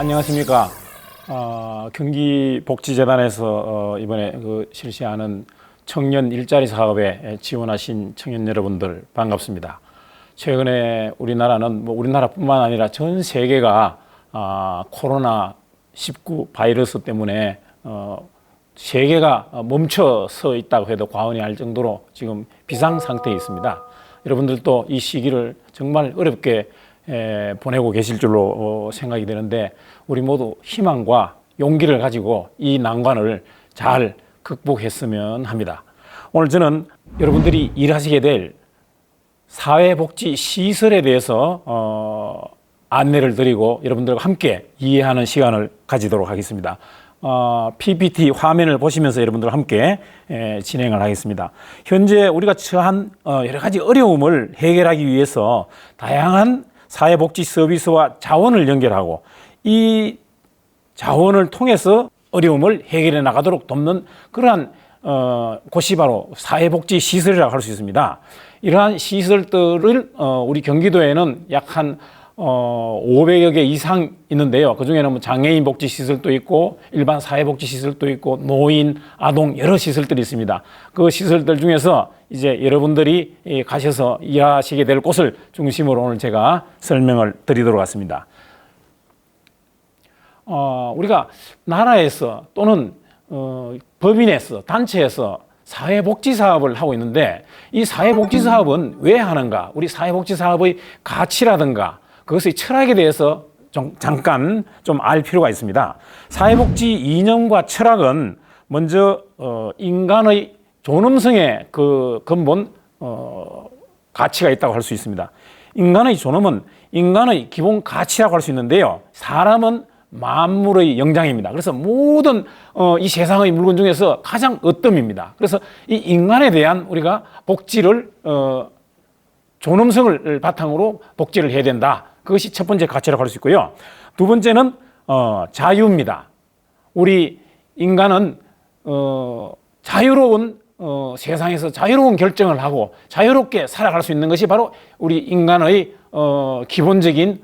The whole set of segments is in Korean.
안녕하십니까. 경기복지재단에서 이번에 실시하는 청년 일자리 사업에 지원하신 청년 여러분들 반갑습니다. 최근에 우리나라는 우리나라뿐만 아니라 전 세계가 코로나19 바이러스 때문에 세계가 멈춰서 있다고 해도 과언이 아닐 정도로 지금 비상 상태에 있습니다. 여러분들도 이 시기를 정말 어렵게 보내고 계실 줄로 생각이 되는데, 우리 모두 희망과 용기를 가지고 이 난관을 잘 극복했으면 합니다. 오늘 저는 여러분들이 일하시게 될 사회복지 시설에 대해서 안내를 드리고 여러분들과 함께 이해하는 시간을 가지도록 하겠습니다. PPT 화면을 보시면서 여러분들과 함께 진행을 하겠습니다. 현재 우리가 처한 여러 가지 어려움을 해결하기 위해서 다양한 사회복지 서비스와 자원을 연결하고 이 자원을 통해서 어려움을 해결해 나가도록 돕는 그러한 곳이 바로 사회복지 시설이라고 할 수 있습니다. 이러한 시설들을 우리 경기도에는 약 한 500여 개 이상 있는데요. 그중에는 장애인 복지 시설도 있고 일반 사회복지 시설도 있고 노인, 아동 여러 시설들이 있습니다. 그 시설들 중에서 이제 여러분들이 가셔서 일하시게 될 곳을 중심으로 오늘 제가 설명을 드리도록 하겠습니다. 우리가 나라에서 또는 법인에서, 단체에서 사회복지 사업을 하고 있는데, 이 사회복지 사업은 왜 하는가? 우리 사회복지 사업의 가치라든가 그것의 철학에 대해서 잠깐 좀 알 필요가 있습니다. 사회복지 이념과 철학은 먼저 인간의 존엄성의 그 근본 가치가 있다고 할 수 있습니다. 인간의 존엄은 인간의 기본 가치라고 할 수 있는데요. 사람은 만물의 영장입니다. 그래서 모든 이 세상의 물건 중에서 가장 으뜸입니다. 그래서 이 인간에 대한 우리가 복지를 존엄성을 바탕으로 복지를 해야 된다. 그것이 첫 번째 가치라고 할 수 있고요. 두 번째는 자유입니다. 우리 인간은 자유로운 세상에서 자유로운 결정을 하고 자유롭게 살아갈 수 있는 것이 바로 우리 인간의 기본적인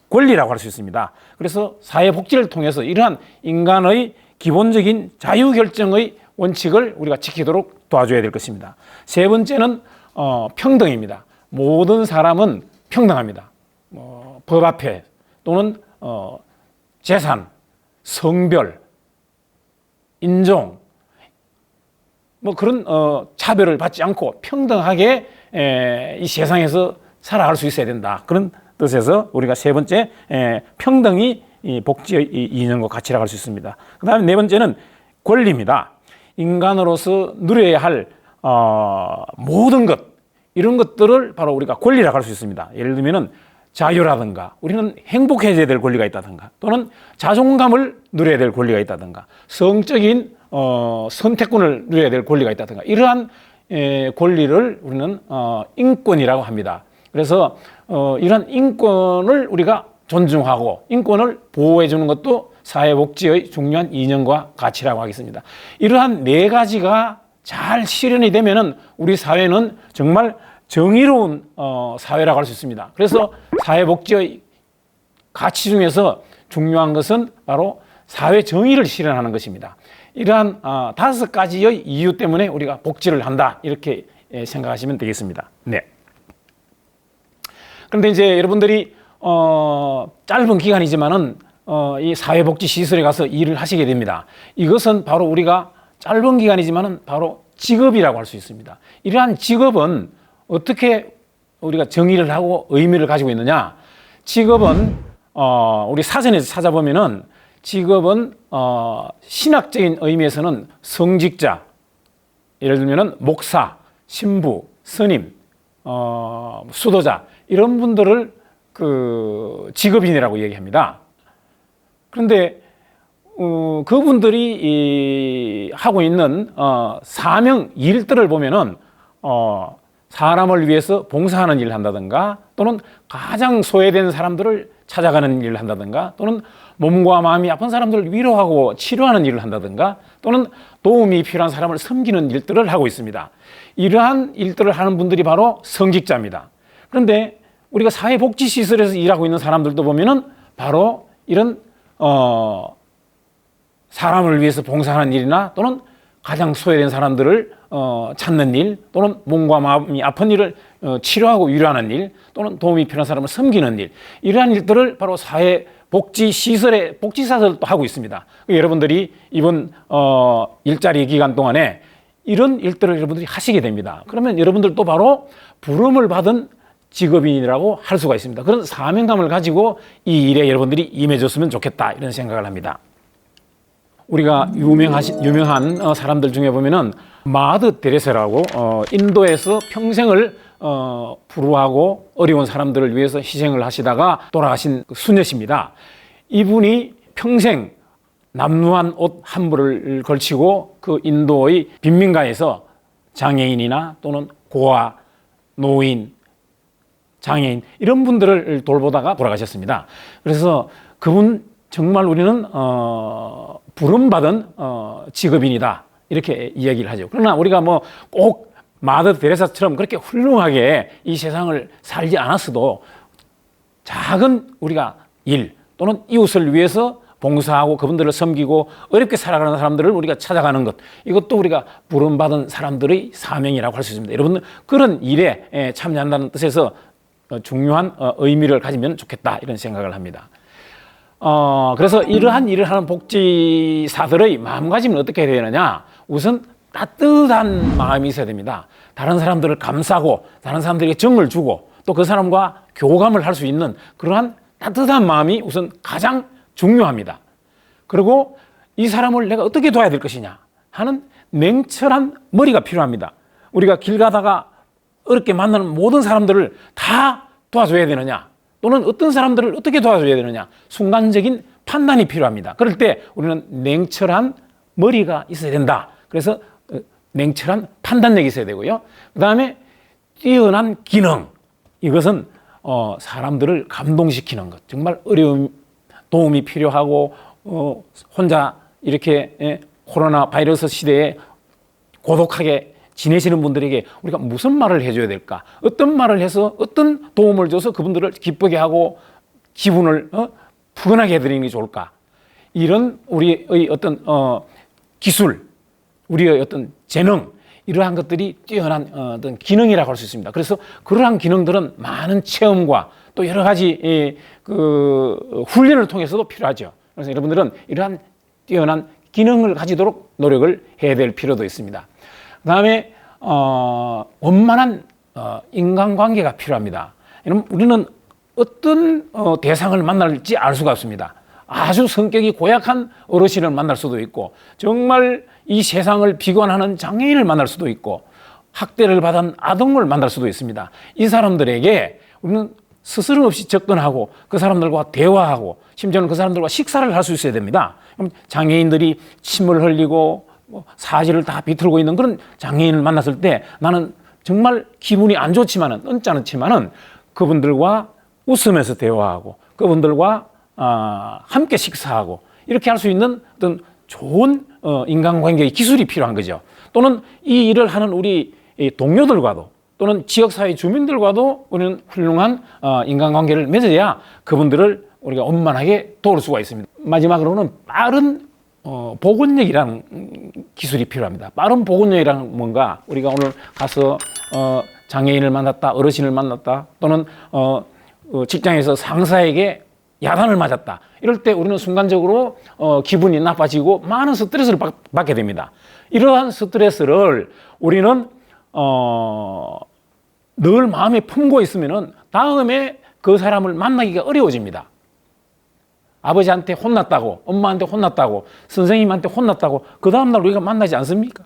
권리라고 할 수 있습니다. 그래서 사회복지를 통해서 이러한 인간의 기본적인 자유결정의 원칙을 우리가 지키도록 도와줘야 될 것입니다. 세 번째는 평등입니다. 모든 사람은 평등합니다. 법 앞에 또는 재산, 성별, 인종 그런 차별을 받지 않고 평등하게 이 세상에서 살아갈 수 있어야 된다. 그런 뜻에서 우리가 세 번째 평등이 이 복지의 이념과 가치라고 할 수 있습니다. 그 다음에 네 번째는 권리입니다. 인간으로서 누려야 할 모든 것, 이런 것들을 바로 우리가 권리라고 할 수 있습니다. 예를 들면은 자유라든가 우리는 행복해져야 될 권리가 있다든가 또는 자존감을 누려야 될 권리가 있다든가 성적인 선택권을 누려야 될 권리가 있다든가 이러한 권리를 우리는 인권이라고 합니다. 그래서 이런 인권을 우리가 존중하고 인권을 보호해 주는 것도 사회복지의 중요한 이념과 가치라고 하겠습니다. 이러한 네 가지가 잘 실현이 되면은 우리 사회는 정말 정의로운 사회라고 할 수 있습니다. 그래서 사회복지의 가치 중에서 중요한 것은 바로 사회 정의를 실현하는 것입니다. 이러한 5가지의 이유 때문에 우리가 복지를 한다, 이렇게 생각하시면 되겠습니다. 네. 그런데 이제 여러분들이 짧은 기간이지만은 이 사회복지 시설에 가서 일을 하시게 됩니다. 이것은 바로 우리가 짧은 기간이지만은 바로 직업이라고 할 수 있습니다. 이러한 직업은 어떻게 우리가 정의를 하고 의미를 가지고 있느냐? 직업은 우리 사전에서 찾아보면은 직업은 신학적인 의미에서는 성직자, 예를 들면은 목사, 신부, 스님, 수도자 이런 분들을 그 직업인이라고 얘기합니다. 그런데 그분들이 하고 있는 사명 일들을 보면은 사람을 위해서 봉사하는 일을 한다든가 또는 가장 소외된 사람들을 찾아가는 일을 한다든가 또는 몸과 마음이 아픈 사람들을 위로하고 치료하는 일을 한다든가 또는 도움이 필요한 사람을 섬기는 일들을 하고 있습니다. 이러한 일들을 하는 분들이 바로 성직자입니다. 그런데 우리가 사회복지시설에서 일하고 있는 사람들도 보면은 바로 이런 사람을 위해서 봉사하는 일이나 또는 가장 소외된 사람들을 찾는 일, 또는 몸과 마음이 아픈 일을 치료하고 위로하는 일, 또는 도움이 필요한 사람을 섬기는 일, 이러한 일들을 바로 사회복지시설의 복지사들도 하고 있습니다. 여러분들이 이번 일자리 기간 동안에 이런 일들을 여러분들이 하시게 됩니다. 그러면 여러분들도 바로 부름을 받은 직업인이라고 할 수가 있습니다. 그런 사명감을 가지고 이 일에 여러분들이 임해줬으면 좋겠다, 이런 생각을 합니다. 우리가 유명한 사람들 중에 보면은 마드 데레세라고 인도에서 평생을 불우하고 어려운 사람들을 위해서 희생을 하시다가 돌아가신 수녀십니다. 이분이 평생 남루한 옷 한 벌을 걸치고 그 인도의 빈민가에서 장애인이나 또는 고아, 노인, 장애인 이런 분들을 돌보다가 돌아가셨습니다. 그래서 그분 정말 우리는 부름받은 직업인이다, 이렇게 이야기를 하죠. 그러나 우리가 뭐 꼭 마더 데레사처럼 그렇게 훌륭하게 이 세상을 살지 않았어도 작은 우리가 일 또는 이웃을 위해서 봉사하고 그분들을 섬기고 어렵게 살아가는 사람들을 우리가 찾아가는 것, 이것도 우리가 부름받은 사람들의 사명이라고 할 수 있습니다. 여러분, 그런 일에 참여한다는 뜻에서 중요한 의미를 가지면 좋겠다, 이런 생각을 합니다. 그래서 이러한 일을 하는 복지사들의 마음가짐은 어떻게 해야 되느냐? 우선 따뜻한 마음이 있어야 됩니다. 다른 사람들을 감싸고 다른 사람들에게 정을 주고 또 그 사람과 교감을 할 수 있는 그러한 따뜻한 마음이 우선 가장 중요합니다. 그리고 이 사람을 내가 어떻게 도와야 될 것이냐 하는 냉철한 머리가 필요합니다. 우리가 길 가다가 어렵게 만나는 모든 사람들을 다 도와줘야 되느냐, 또는 어떤 사람들을 어떻게 도와줘야 되느냐, 순간적인 판단이 필요합니다. 그럴 때 우리는 냉철한 머리가 있어야 된다. 그래서 냉철한 판단력이 있어야 되고요. 그 다음에 뛰어난 기능, 이것은 사람들을 감동시키는 것, 정말 어려움, 도움이 필요하고 혼자 이렇게 코로나 바이러스 시대에 고독하게 지내시는 분들에게 우리가 무슨 말을 해줘야 될까? 어떤 말을 해서 어떤 도움을 줘서 그분들을 기쁘게 하고 기분을 푸근하게 해드리는 게 좋을까? 이런 우리의 어떤 기술, 우리의 어떤 재능, 이러한 것들이 뛰어난 어떤 기능이라고 할 수 있습니다. 그래서 그러한 기능들은 많은 체험과 또 여러 가지 그 훈련을 통해서도 필요하죠. 그래서 여러분들은 이러한 뛰어난 기능을 가지도록 노력을 해야 될 필요도 있습니다. 그 다음에 원만한 인간관계가 필요합니다. 우리는 어떤 대상을 만날지 알 수가 없습니다. 아주 성격이 고약한 어르신을 만날 수도 있고, 정말 이 세상을 비관하는 장애인을 만날 수도 있고, 학대를 받은 아동을 만날 수도 있습니다. 이 사람들에게 우리는 스스럼 없이 접근하고 그 사람들과 대화하고 심지어는 그 사람들과 식사를 할 수 있어야 됩니다. 그럼 장애인들이 침을 흘리고 사지를 다 비틀고 있는 그런 장애인을 만났을 때 나는 정말 기분이 안 좋지만은, 언짢지만은 그분들과 웃으면서 대화하고 그분들과 함께 식사하고 이렇게 할 수 있는 어떤 좋은 인간관계의 기술이 필요한 거죠. 또는 이 일을 하는 우리 동료들과도 또는 지역사회 주민들과도 우리는 훌륭한 인간관계를 맺어야 그분들을 우리가 원만하게 도울 수가 있습니다. 마지막으로는 빠른 복원력이라는 기술이 필요합니다. 빠른 복원력이라는 뭔가, 우리가 오늘 가서 장애인을 만났다, 어르신을 만났다, 또는 직장에서 상사에게 야단을 맞았다, 이럴 때 우리는 순간적으로 기분이 나빠지고 많은 스트레스를 받게 됩니다. 이러한 스트레스를 우리는 늘 마음에 품고 있으면은 다음에 그 사람을 만나기가 어려워집니다. 아버지한테 혼났다고, 엄마한테 혼났다고, 선생님한테 혼났다고 그 다음날 우리가 만나지 않습니까?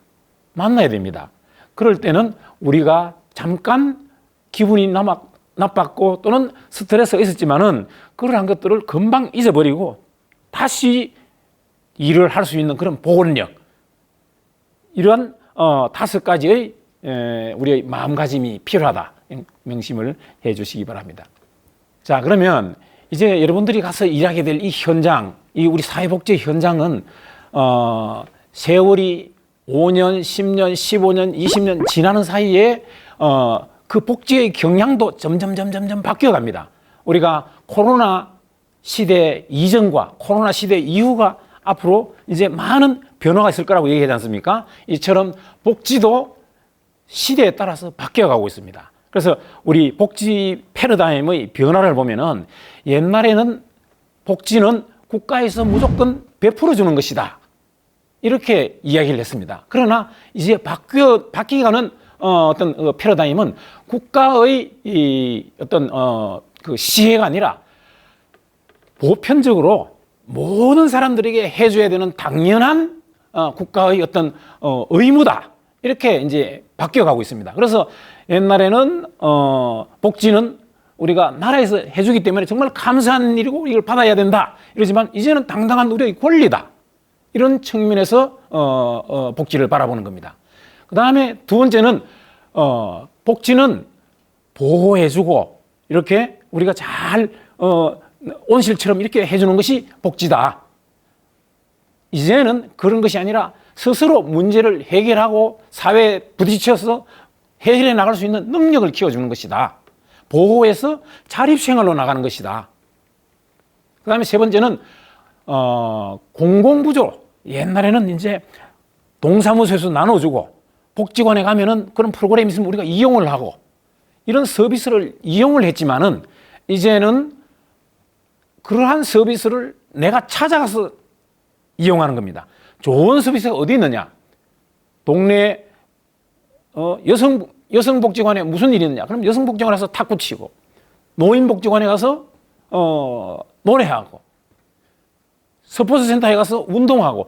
만나야 됩니다. 그럴 때는 우리가 잠깐 기분이 나빴고 또는 스트레스가 있었지만은 그러한 것들을 금방 잊어버리고 다시 일을 할 수 있는 그런 복원력, 이러한 5가지의 우리의 마음가짐이 필요하다, 명심을 해 주시기 바랍니다. 자, 그러면 이제 여러분들이 가서 일하게 될 이 현장, 이 우리 사회복지 현장은 세월이 5년, 10년, 15년, 20년 지나는 사이에 그 복지의 경향도 점점 바뀌어 갑니다. 우리가 코로나 시대 이전과 코로나 시대 이후가 앞으로 이제 많은 변화가 있을 거라고 얘기하지 않습니까? 이처럼 복지도 시대에 따라서 바뀌어가고 있습니다. 그래서 우리 복지 패러다임의 변화를 보면은 옛날에는 복지는 국가에서 무조건 베풀어 주는 것이다, 이렇게 이야기를 했습니다. 그러나 이제 바뀌어가는 어떤 패러다임은 국가의 어떤 그 시혜가 아니라 보편적으로 모든 사람들에게 해줘야 되는 당연한 국가의 어떤 의무다, 이렇게 이제 바뀌어가고 있습니다. 그래서 옛날에는 복지는 우리가 나라에서 해주기 때문에 정말 감사한 일이고 이걸 받아야 된다, 이러지만 이제는 당당한 우리의 권리다, 이런 측면에서 복지를 바라보는 겁니다. 그 다음에 두 번째는 복지는 보호해주고 이렇게 우리가 잘 온실처럼 이렇게 해주는 것이 복지다. 이제는 그런 것이 아니라 스스로 문제를 해결하고 사회에 부딪혀서 해결해 나갈 수 있는 능력을 키워주는 것이다. 보호해서 자립생활로 나가는 것이다. 그 다음에 세 번째는 공공부조. 옛날에는 이제 동사무소에서 나눠주고 복지관에 가면은 그런 프로그램이 있으면 우리가 이용을 하고 이런 서비스를 이용을 했지만은 이제는 그러한 서비스를 내가 찾아가서 이용하는 겁니다. 좋은 서비스가 어디 있느냐? 동네 여성복지관에 무슨 일이 있느냐? 그럼 여성복지관에 가서 탁구 치고, 노인복지관에 가서 노래하고, 스포츠센터에 가서 운동하고,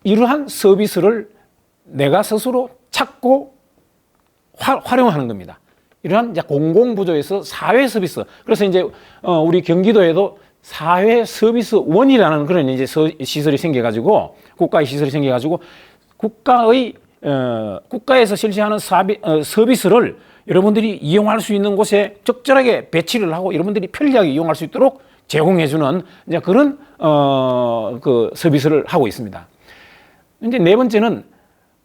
이러한 서비스를 내가 스스로 찾고 활용하는 겁니다. 이러한 이제 공공부조에서 사회 서비스. 그래서 이제 우리 경기도에도 사회 서비스원이라는 그런 이제 시설이 생겨가지고, 국가의 시설이 생겨가지고, 국가에서 실시하는 서비스를 여러분들이 이용할 수 있는 곳에 적절하게 배치를 하고 여러분들이 편리하게 이용할 수 있도록 제공해주는 이제 그런 그 서비스를 하고 있습니다. 이제 네 번째는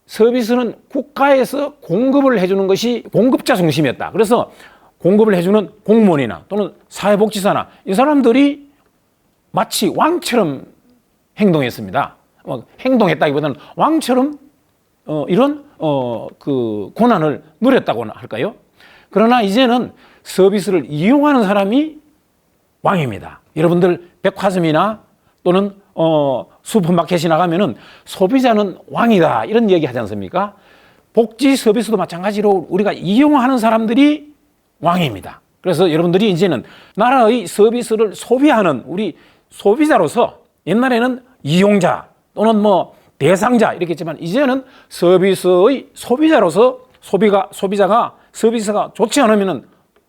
서비스는 국가에서 공급을 해주는 것이 공급자 중심이었다. 그래서 공급을 해주는 공무원이나 또는 사회복지사나 이 사람들이 마치 왕처럼 행동했습니다. 행동했다기보다는 왕처럼 이런 그 고난을 누렸다고 할까요? 그러나 이제는 서비스를 이용하는 사람이 왕입니다. 여러분들 백화점이나 또는 슈퍼마켓에 나가면은 소비자는 왕이다, 이런 얘기 하지 않습니까? 복지 서비스도 마찬가지로 우리가 이용하는 사람들이 왕입니다. 그래서 여러분들이 이제는 나라의 서비스를 소비하는 우리 소비자로서, 옛날에는 이용자 또는 뭐 대상자 이렇게 했지만 이제는 서비스의 소비자로서 소비자가 서비스가 좋지 않으면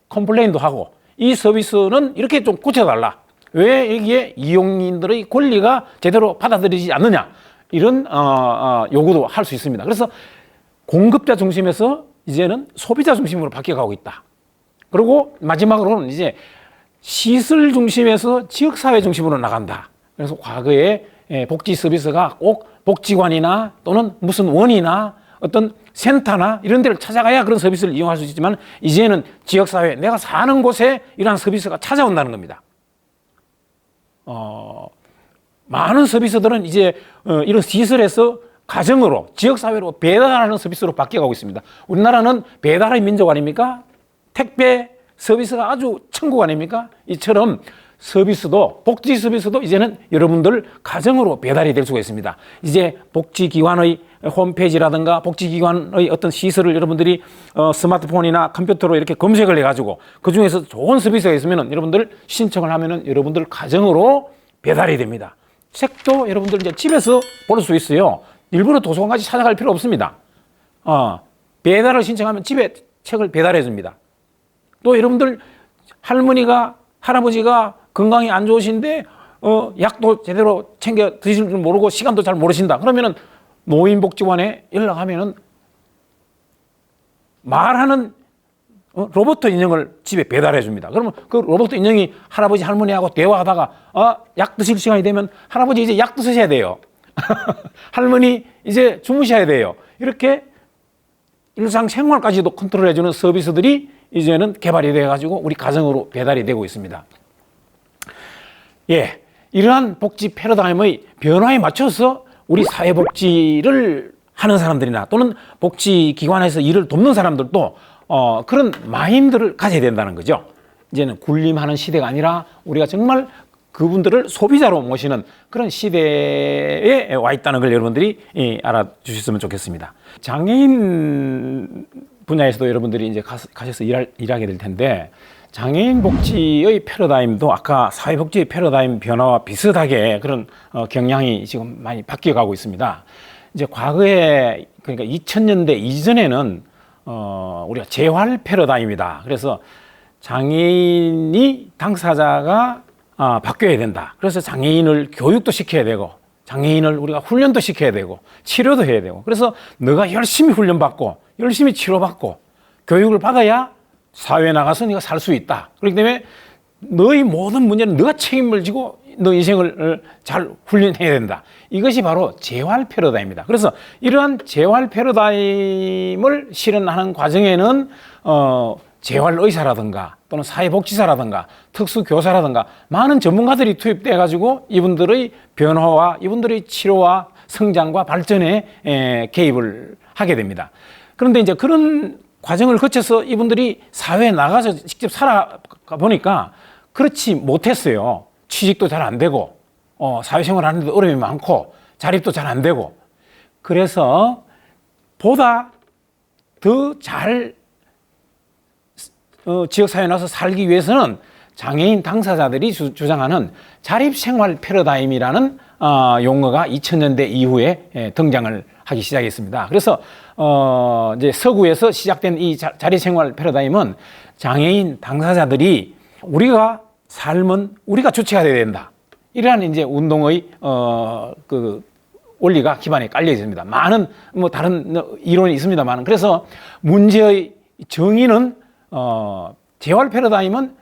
컴플레인도 하고, 이 서비스는 이렇게 좀 고쳐달라, 왜 여기에 이용인들의 권리가 제대로 받아들이지 않느냐, 이런 요구도 할 수 있습니다. 그래서 공급자 중심에서 이제는 소비자 중심으로 바뀌어가고 있다. 그리고 마지막으로는 이제 시설 중심에서 지역사회 중심으로 나간다. 그래서 과거에 복지 서비스가 꼭 복지관이나 또는 무슨 원이나 어떤 센터나 이런 데를 찾아가야 그런 서비스를 이용할 수 있지만 이제는 지역사회, 내가 사는 곳에 이러한 서비스가 찾아온다는 겁니다. 많은 서비스들은 이제 이런 시설에서 가정으로, 지역사회로 배달하는 서비스로 바뀌어가고 있습니다. 우리나라는 배달의 민족 아닙니까? 택배 서비스가 아주 천국 아닙니까? 이처럼 서비스도, 복지 서비스도 이제는 여러분들 가정으로 배달이 될 수가 있습니다. 이제 복지기관의 홈페이지라든가 복지기관의 어떤 시설을 여러분들이 스마트폰이나 컴퓨터로 이렇게 검색을 해가지고 그 중에서 좋은 서비스가 있으면 여러분들 신청을 하면은 여러분들 가정으로 배달이 됩니다. 책도 여러분들 이제 집에서 볼 수 있어요. 일부러 도서관까지 찾아갈 필요 없습니다. 배달을 신청하면 집에 책을 배달해 줍니다. 또 여러분들 할머니가, 할아버지가 건강이 안 좋으신데 약도 제대로 챙겨 드실 줄 모르고 시간도 잘 모르신다. 그러면은 노인복지관에 연락하면은 말하는 로봇 인형을 집에 배달해 줍니다. 그러면 그 로봇 인형이 할아버지 할머니하고 대화하다가 약 드실 시간이 되면 할아버지 이제 약 드셔야 돼요. 할머니 이제 주무셔야 돼요. 이렇게 일상생활까지도 컨트롤해 주는 서비스들이 이제는 개발이 돼 가지고 우리 가정으로 배달이 되고 있습니다. 예, 이러한 복지 패러다임의 변화에 맞춰서 우리 사회복지를 하는 사람들이나 또는 복지기관에서 일을 돕는 사람들도 그런 마인드를 가져야 된다는 거죠. 이제는 군림하는 시대가 아니라 우리가 정말 그분들을 소비자로 모시는 그런 시대에 와 있다는 걸 여러분들이 알아주셨으면 좋겠습니다. 장애인 분야에서도 여러분들이 이제 가셔서 일하게 될 텐데, 장애인 복지의 패러다임도 아까 사회복지의 패러다임 변화와 비슷하게 그런 경향이 지금 많이 바뀌어가고 있습니다. 이제 과거에, 그러니까 2000년대 이전에는 우리가 재활 패러다임이다. 그래서 장애인이 당사자가 바뀌어야 된다. 그래서 장애인을 교육도 시켜야 되고, 장애인을 우리가 훈련도 시켜야 되고, 치료도 해야 되고, 그래서 너가 열심히 훈련받고 열심히 치료받고 교육을 받아야 사회에 나가서 네가 살 수 있다. 그렇기 때문에 너의 모든 문제는 너가 책임을 지고 너 인생을 잘 훈련해야 된다. 이것이 바로 재활 패러다임입니다. 그래서 이러한 재활 패러다임을 실현하는 과정에는 재활 의사라든가 또는 사회복지사라든가 특수교사라든가 많은 전문가들이 투입돼 가지고 이분들의 변화와 이분들의 치료와 성장과 발전에 개입을 하게 됩니다. 그런데 이제 그런 과정을 거쳐서 이분들이 사회에 나가서 직접 살아가 보니까 그렇지 못했어요. 취직도 잘 안 되고, 사회생활 하는데도 어려움이 많고, 자립도 잘 안 되고. 그래서 보다 더 잘 지역사회에 나서 살기 위해서는 장애인 당사자들이 주장하는 자립생활 패러다임이라는 용어가 2000년대 이후에 등장을 하기 시작했습니다. 그래서 이제 서구에서 시작된 이 자립생활 패러다임은 장애인 당사자들이 우리가 삶은 우리가 주체가 되어야 된다. 이러한 이제 운동의 그 원리가 기반에 깔려 있습니다. 많은 뭐 다른 이론이 있습니다만, 그래서 문제의 정의는 재활 패러다임은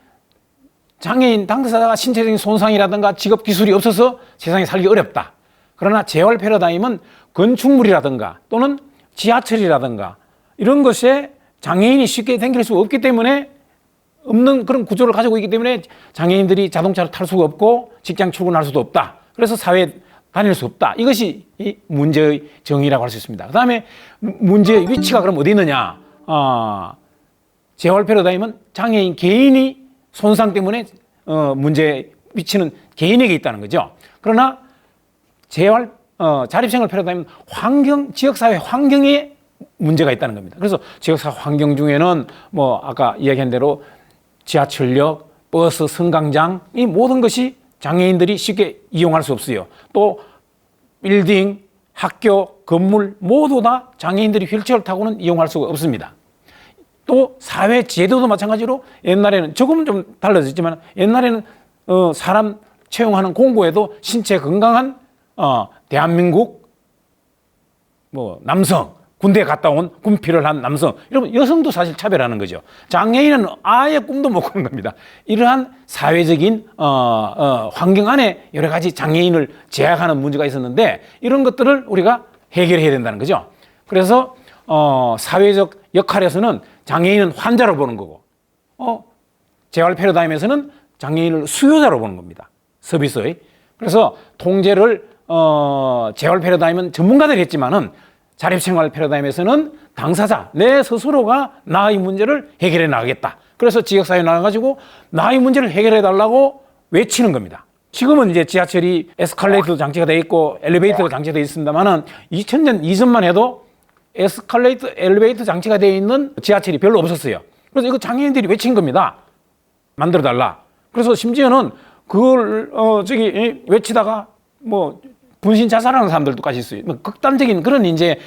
장애인 당사자가 신체적인 손상이라든가 직업 기술이 없어서 세상에 살기 어렵다. 그러나 재활 패러다임은 건축물이라든가 또는 지하철이라든가 이런 것에 장애인이 쉽게 다닐 수 없기 때문에, 없는 그런 구조를 가지고 있기 때문에 장애인들이 자동차를 탈 수가 없고 직장 출근할 수도 없다. 그래서 사회에 다닐 수 없다. 이것이 이 문제의 정의라고 할 수 있습니다. 그 다음에 문제의 위치가 그럼 어디 있느냐? 재활 패러다임은 장애인 개인이 손상 때문에 문제의 위치는 개인에게 있다는 거죠. 그러나 자립생활 패러다임은 지역사회 환경에 문제가 있다는 겁니다. 그래서 지역사회 환경 중에는 뭐 아까 이야기한 대로 지하철역, 버스, 승강장, 이 모든 것이 장애인들이 쉽게 이용할 수 없어요. 또 빌딩, 학교, 건물 모두 다 장애인들이 휠체어를 타고는 이용할 수가 없습니다. 또 사회 제도도 마찬가지로 옛날에는 조금 좀 달라졌지만, 옛날에는 사람 채용하는 공고에도 신체 건강한 대한민국 남성, 군대에 갔다 온 군필을 한 남성, 여러분 여성도 사실 차별하는 거죠. 장애인은 아예 꿈도 못 꾸는 겁니다. 이러한 사회적인 환경 안에 여러 가지 장애인을 제약하는 문제가 있었는데, 이런 것들을 우리가 해결해야 된다는 거죠. 그래서 사회적 역할에서는 장애인은 환자로 보는 거고, 재활 패러다임에서는 장애인을 수요자로 보는 겁니다. 서비스의. 그래서 통제를 재활 패러다임은 전문가들이 했지만은 자립생활 패러다임에서는 당사자, 내 스스로가 나의 문제를 해결해 나가겠다. 그래서 지역사회에 나가가지고 나의 문제를 해결해 달라고 외치는 겁니다. 지금은 이제 지하철이 에스컬레이터 장치가 되어 있고 엘리베이터 장치가 되어 있습니다만은 2000년 이전만 해도 에스컬레이터, 엘리베이터 장치가 되어 있는 지하철이 별로 없었어요. 그래서 이거 장애인들이 외친 겁니다. 만들어 달라. 그래서 심지어는 그걸 외치다가 분신 자살하는 사람들도까지 있어요. 극단적인 그런 이제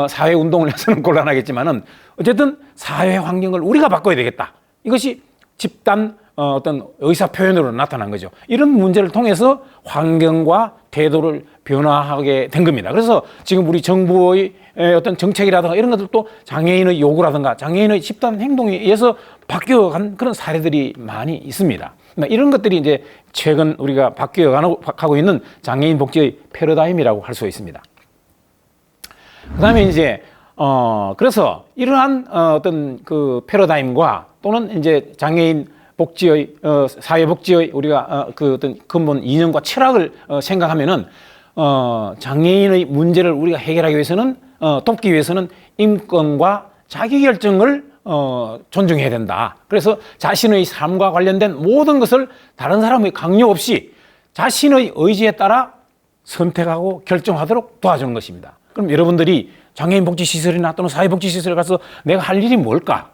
사회 운동을 해서는 곤란하겠지만은 어쨌든 사회 환경을 우리가 바꿔야 되겠다. 이것이 집단 어떤 의사 표현으로 나타난 거죠. 이런 문제를 통해서 환경과 태도를 변화하게 된 겁니다. 그래서 지금 우리 정부의 어떤 정책이라든가 이런 것들도 장애인의 요구라든가 장애인의 집단 행동에 의해서 바뀌어간 그런 사례들이 많이 있습니다. 이런 것들이 이제 최근 우리가 바뀌어가고 있는 장애인 복지의 패러다임이라고 할 수 있습니다. 그 다음에 이제, 그래서 이러한 어떤 그 패러다임과 또는 이제 장애인 복지의 사회복지의 우리가 그 어떤 근본 이념과 철학을 생각하면은 장애인의 문제를 우리가 해결하기 위해서는 돕기 위해서는 인권과 자기결정을 존중해야 된다. 그래서 자신의 삶과 관련된 모든 것을 다른 사람의 강요 없이 자신의 의지에 따라 선택하고 결정하도록 도와주는 것입니다. 그럼 여러분들이 장애인 복지시설이나 또는 사회복지시설에 가서 내가 할 일이 뭘까?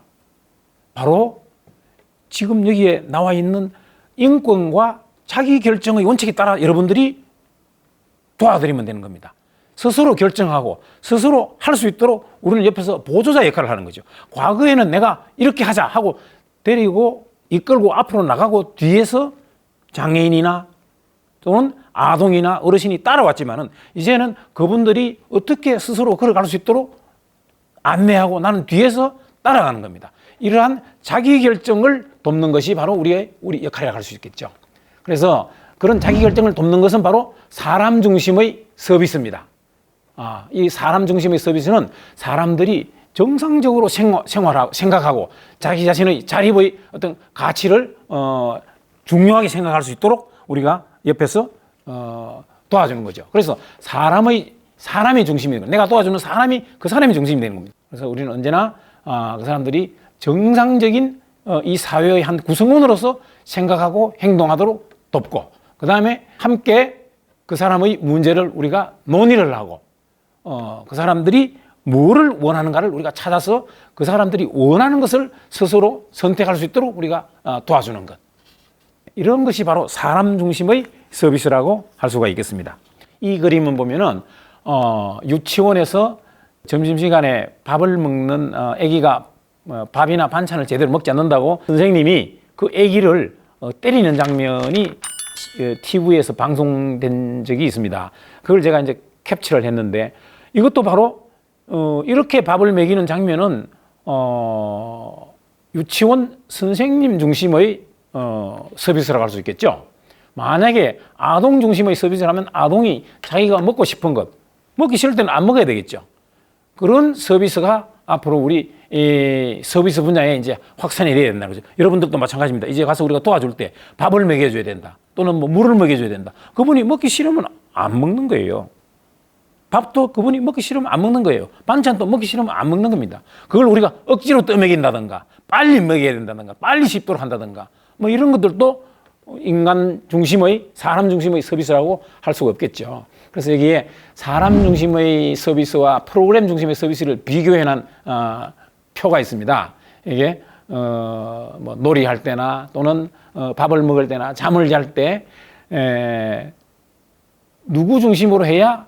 바로 지금 여기에 나와 있는 인권과 자기결정의 원칙에 따라 여러분들이 도와드리면 되는 겁니다. 스스로 결정하고 스스로 할 수 있도록 우리는 옆에서 보조자 역할을 하는 거죠. 과거에는 내가 이렇게 하자 하고 데리고 이끌고 앞으로 나가고 뒤에서 장애인이나 또는 아동이나 어르신이 따라왔지만은 이제는 그분들이 어떻게 스스로 걸어갈 수 있도록 안내하고 나는 뒤에서 따라가는 겁니다. 이러한 자기결정을 돕는 것이 바로 우리 역할이라고 할 수 있겠죠. 그래서 그런 자기결정을 돕는 것은 바로 사람 중심의 서비스입니다. 이 사람 중심의 서비스는 사람들이 정상적으로 생활하고 생각하고 자기 자신의 자립의 어떤 가치를 중요하게 생각할 수 있도록 우리가 옆에서 도와주는 거죠. 그래서 사람이 중심이 되는 거예요. 내가 도와주는 사람이 그 사람이 중심이 되는 겁니다. 그래서 우리는 언제나 그 사람들이 정상적인 이 사회의 한 구성원으로서 생각하고 행동하도록 돕고 그 다음에 함께 그 사람의 문제를 우리가 논의를 하고 그 사람들이 뭐를 원하는가를 우리가 찾아서 그 사람들이 원하는 것을 스스로 선택할 수 있도록 우리가 도와주는 것. 이런 것이 바로 사람 중심의 서비스라고 할 수가 있겠습니다. 이 그림은 보면은 유치원에서 점심시간에 밥을 먹는 아기가 밥이나 반찬을 제대로 먹지 않는다고 선생님이 그 아기를 때리는 장면이 TV에서 방송된 적이 있습니다. 그걸 제가 이제 캡처를 했는데 이것도 바로 이렇게 밥을 먹이는 장면은 유치원 선생님 중심의 서비스라고 할 수 있겠죠. 만약에 아동 중심의 서비스라면 아동이 자기가 먹고 싶은 것, 먹기 싫을 때는 안 먹어야 되겠죠. 그런 서비스가 앞으로 우리 서비스 분야에 이제 확산이 돼야 된다는 거죠. 여러분들도 마찬가지입니다. 이제 가서 우리가 도와줄 때 밥을 먹여줘야 된다. 또는 뭐 물을 먹여줘야 된다. 그분이 먹기 싫으면 안 먹는 거예요. 밥도 그분이 먹기 싫으면 안 먹는 거예요. 반찬도 먹기 싫으면 안 먹는 겁니다. 그걸 우리가 억지로 떠먹인다든가 빨리 먹여야 된다든가 빨리 씹도록 한다든가 뭐 이런 것들도 인간 중심의 사람 중심의 서비스라고 할 수가 없겠죠. 그래서 여기에 사람 중심의 서비스와 프로그램 중심의 서비스를 비교해 놓은 표가 있습니다. 이게 뭐 놀이할 때나 또는 밥을 먹을 때나 잠을 잘 때 누구 중심으로 해야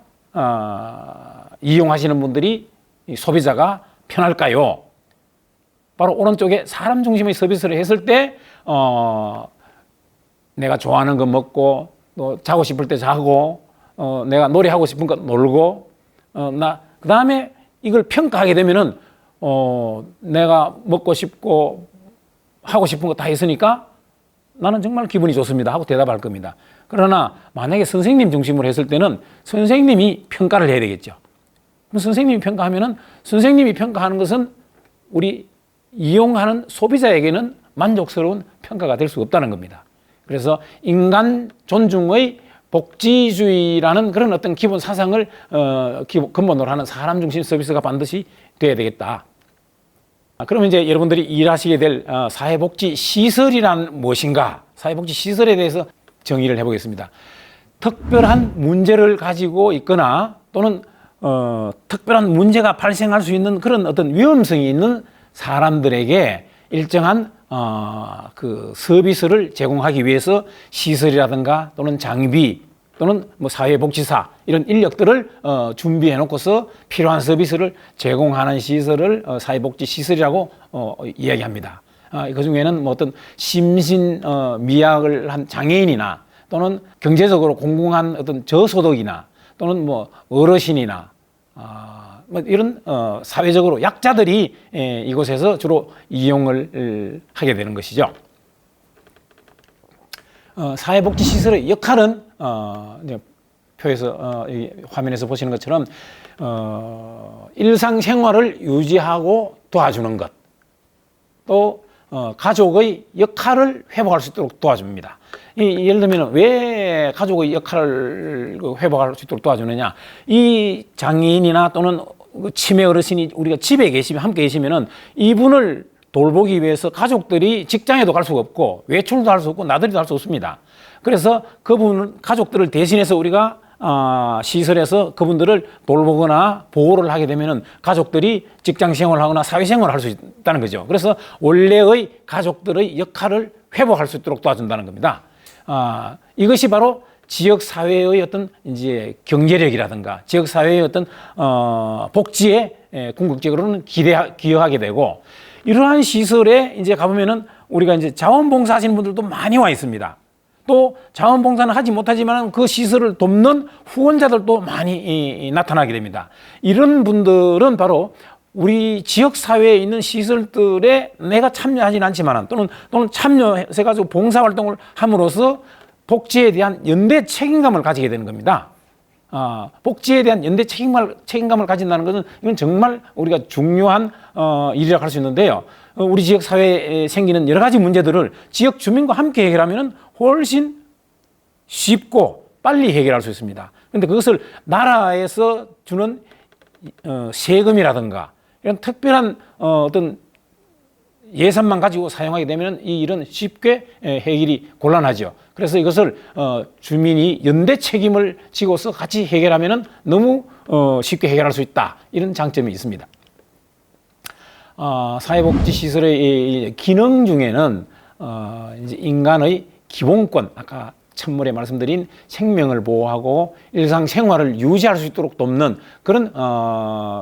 이용하시는 분들이 소비자가 편할까요? 바로 오른쪽에 사람 중심의 서비스를 했을 때 내가 좋아하는 거 먹고 또 자고 싶을 때 자고 내가 놀이하고 싶은 거 놀고 그 다음에 이걸 평가하게 되면은 내가 먹고 싶고 하고 싶은 거 다 했으니까 나는 정말 기분이 좋습니다 하고 대답할 겁니다. 그러나 만약에 선생님 중심으로 했을 때는 선생님이 평가를 해야 되겠죠. 그럼 선생님이 평가하면은 선생님이 평가하는 것은 우리 이용하는 소비자에게는 만족스러운 평가가 될 수 없다는 겁니다. 그래서 인간 존중의 복지주의라는 그런 어떤 기본 사상을 근본으로 하는 사람 중심 서비스가 반드시 돼야 되겠다. 그러면 이제 여러분들이 일하시게 될 사회복지 시설이란 무엇인가? 사회복지 시설에 대해서 정의를 해보겠습니다. 특별한 문제를 가지고 있거나 또는 특별한 문제가 발생할 수 있는 그런 어떤 위험성이 있는 사람들에게 일정한 그 서비스를 제공하기 위해서 시설이라든가 또는 장비 또는 뭐 사회복지사 이런 인력들을 준비해 놓고서 필요한 서비스를 제공하는 시설을 사회복지 시설이라고 이야기합니다. 그 중에는 뭐 어떤 심신 미약을 한 장애인이나 또는 경제적으로 공공한 어떤 저소득이나 또는 뭐 어르신이나 뭐 이런 사회적으로 약자들이 이곳에서 주로 이용을 하게 되는 것이죠. 사회복지시설의 역할은 표에서 화면에서 보시는 것처럼 일상생활을 유지하고 도와주는 것, 또 가족의 역할을 회복할 수 있도록 도와줍니다. 예를 들면 왜 가족의 역할을 회복할 수 있도록 도와주느냐? 이 장애인이나 또는 치매 어르신이 우리가 집에 계시면 함께 계시면은 이분을 돌보기 위해서 가족들이 직장에도 갈 수가 없고 외출도 할 수 없고 나들이도 할 수 없습니다. 그래서 그분 가족들을 대신해서 우리가 시설에서 그분들을 돌보거나 보호를 하게 되면은 가족들이 직장 생활하거나 사회생활을 할 수 있다는 거죠. 그래서 원래의 가족들의 역할을 회복할 수 있도록 도와준다는 겁니다. 이것이 바로 지역 사회의 어떤 이제 경제력이라든가 지역 사회의 어떤 복지에 궁극적으로는 기여하게 되고, 이러한 시설에 이제 가보면은 우리가 이제 자원봉사 하시는 분들도 많이 와 있습니다. 또 자원봉사는 하지 못하지만 그 시설을 돕는 후원자들도 많이 나타나게 됩니다. 이런 분들은 바로 우리 지역 사회에 있는 시설들에 내가 참여하진 않지만 또는 참여해서 가지고 봉사활동을 함으로써 복지에 대한 연대 책임감을 가지게 되는 겁니다. 복지에 대한 연대 책임감을 가진다는 것은 이건 정말 우리가 중요한 일이라고 할 수 있는데요. 우리 지역 사회에 생기는 여러 가지 문제들을 지역 주민과 함께 해결하면 훨씬 쉽고 빨리 해결할 수 있습니다. 그런데 그것을 나라에서 주는 세금이라든가 이런 특별한 어떤 예산만 가지고 사용하게 되면 이 일은 쉽게 해결이 곤란하죠. 그래서 이것을 주민이 연대 책임을 지고서 같이 해결하면 너무 쉽게 해결할 수 있다. 이런 장점이 있습니다. 사회복지시설의 기능 중에는 이제 인간의 기본권, 아까 첫물에 말씀드린 생명을 보호하고 일상생활을 유지할 수 있도록 돕는 그런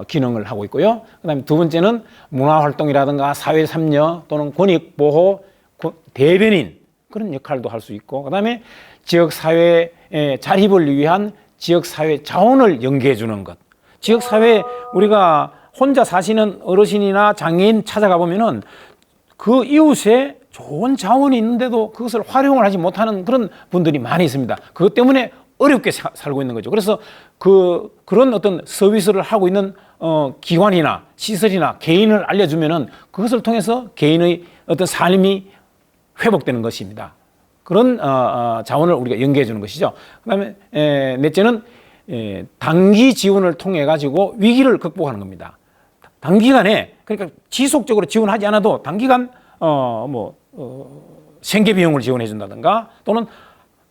기능을 하고 있고요. 그다음에 두 번째는 문화활동이라든가 사회참여 또는 권익보호, 대변인 그런 역할도 할 수 있고, 그다음에 지역사회의 자립을 위한 지역사회 자원을 연계해 주는 것. 지역사회에 우리가 혼자 사시는 어르신이나 장애인 찾아가 보면은 그 이웃에 좋은 자원이 있는데도 그것을 활용을 하지 못하는 그런 분들이 많이 있습니다. 그것 때문에 어렵게 살고 있는 거죠. 그래서 그런 어떤 서비스를 하고 있는 기관이나 시설이나 개인을 알려주면은 그것을 통해서 개인의 어떤 삶이 회복되는 것입니다. 그런 자원을 우리가 연계해 주는 것이죠. 그다음에 넷째는 단기 지원을 통해 가지고 위기를 극복하는 겁니다. 단기간에, 그러니까 지속적으로 지원하지 않아도 단기간 생계 비용을 지원해 준다든가 또는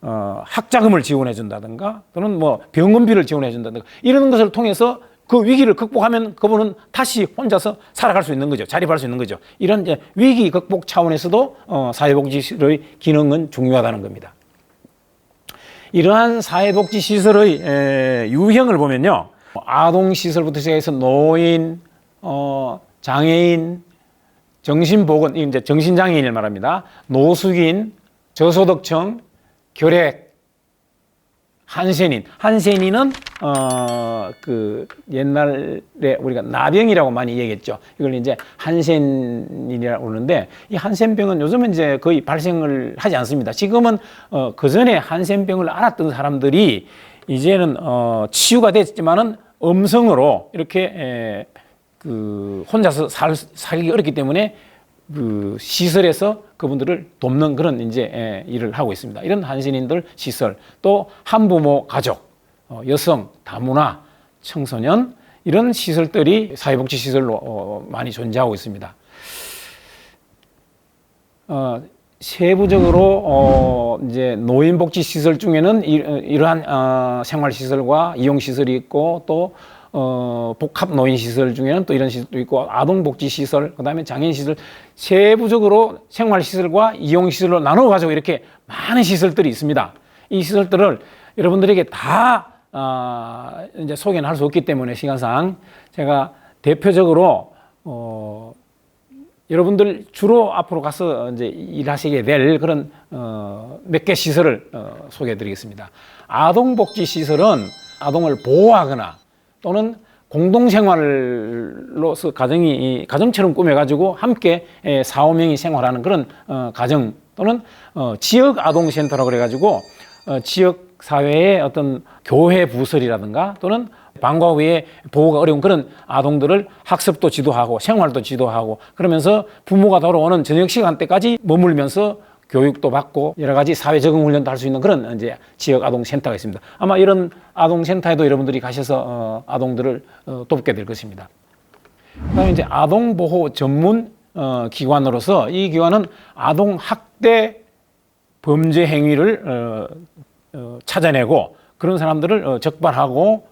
학자금을 지원해 준다든가 또는 병원비를 지원해 준다든가 이런 것을 통해서 그 위기를 극복하면 그분은 다시 혼자서 살아갈 수 있는 거죠. 자립할 수 있는 거죠. 이런 이제 위기 극복 차원에서도 사회복지시설의 기능은 중요하다는 겁니다. 이러한 사회복지시설의 유형을 보면요, 아동시설부터 시작해서 노인, 장애인, 정신보건, 이제 정신장애인을 말합니다. 노숙인, 저소득층, 결핵, 한센인. 한센인은 그 옛날에 우리가 나병이라고 많이 얘기했죠. 이걸 이제 한센인이라고 그러는데, 이 한센병은 요즘은 이제 거의 발생을 하지 않습니다. 지금은 그 전에 한센병을 앓았던 사람들이 이제는 치유가 됐지만은 음성으로 이렇게 그 혼자서 살기 어렵기 때문에 그 시설에서 그분들을 돕는 그런 이제 일을 하고 있습니다. 이런 한센인들 시설, 또 한부모 가족, 여성, 다문화, 청소년 이런 시설들이 사회복지 시설로 많이 존재하고 있습니다. 세부적으로 이제 노인복지 시설 중에는 이러한 생활 시설과 이용 시설이 있고, 또 복합 노인 시설 중에는 또 이런 시설도 있고, 아동복지 시설, 그다음에 장애인 시설, 세부적으로 생활 시설과 이용 시설로 나누어 가지고 이렇게 많은 시설들이 있습니다. 이 시설들을 여러분들에게 다 이제 소개는 할 수 없기 때문에 시간상 제가 대표적으로 여러분들 주로 앞으로 가서 이제 일하시게 될 그런 몇 개 시설을 소개해 드리겠습니다. 아동복지 시설은 아동을 보호하거나 또는 공동생활로서 가정처럼 꾸며가지고 함께 4, 5명이 생활하는 그런 가정, 또는 지역 아동센터라고 그래가지고 지역 사회의 어떤 교회 부설이라든가 또는 방과 후에 보호가 어려운 그런 아동들을 학습도 지도하고 생활도 지도하고 그러면서 부모가 돌아오는 저녁 시간대까지 머물면서 교육도 받고 여러 가지 사회 적응 훈련도 할 수 있는 그런 이제 지역 아동 센터가 있습니다. 아마 이런 아동 센터에도 여러분들이 가셔서 아동들을 돕게 될 것입니다. 그다음에 이제 아동 보호 전문 기관으로서 이 기관은 아동 학대 범죄 행위를 찾아내고 그런 사람들을 적발하고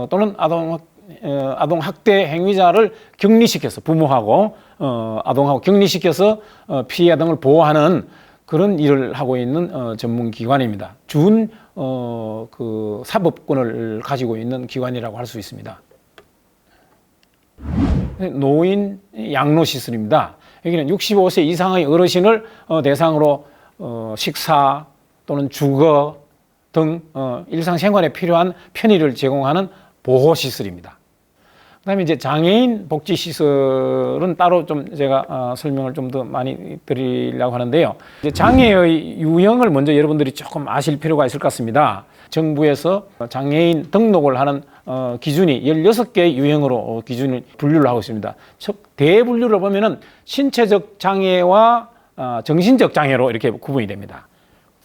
또는 아동 학대 행위자를 격리시켜서 부모하고 아동하고 격리시켜서 피해 등을 보호하는 그런 일을 하고 있는 전문 기관입니다. 준 그 사법권을 가지고 있는 기관이라고 할 수 있습니다. 노인 양로 시설입니다. 여기는 65세 이상의 어르신을 대상으로 식사 또는 주거 등 일상생활에 필요한 편의를 제공하는 보호시설입니다. 그다음에 이제 장애인 복지시설은 따로 좀 제가 설명을 좀 더 많이 드리려고 하는데요. 이제 장애의 유형을 먼저 여러분들이 조금 아실 필요가 있을 것 같습니다. 정부에서 장애인 등록을 하는 기준이 16개의 유형으로 기준을 분류를 하고 있습니다. 대분류를 보면은 신체적 장애와 정신적 장애로 이렇게 구분이 됩니다.